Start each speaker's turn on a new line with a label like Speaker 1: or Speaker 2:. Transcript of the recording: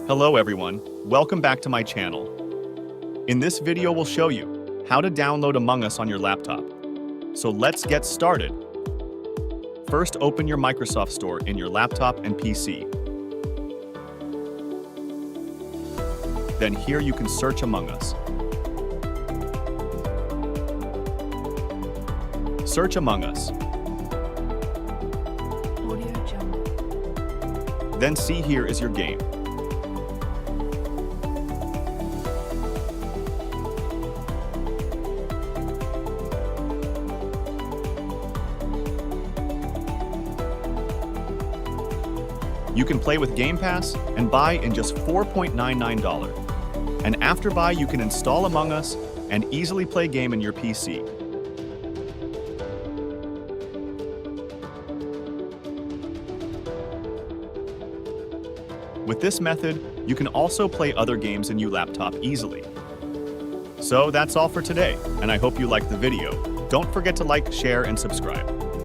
Speaker 1: Hello everyone, welcome back to my channel. In this video we'll show you how to download Among Us on your laptop. So let's get started. First open your Microsoft Store in your laptop and PC. Then here you can search Among Us. Search Among Us. Then see here is your game. You can play with Game Pass and buy in just $4.99. And after buy, you can install Among Us and easily play game in your PC. With this method, you can also play other games in your laptop easily. So that's all for today, and I hope you liked the video. Don't forget to like, share, and subscribe.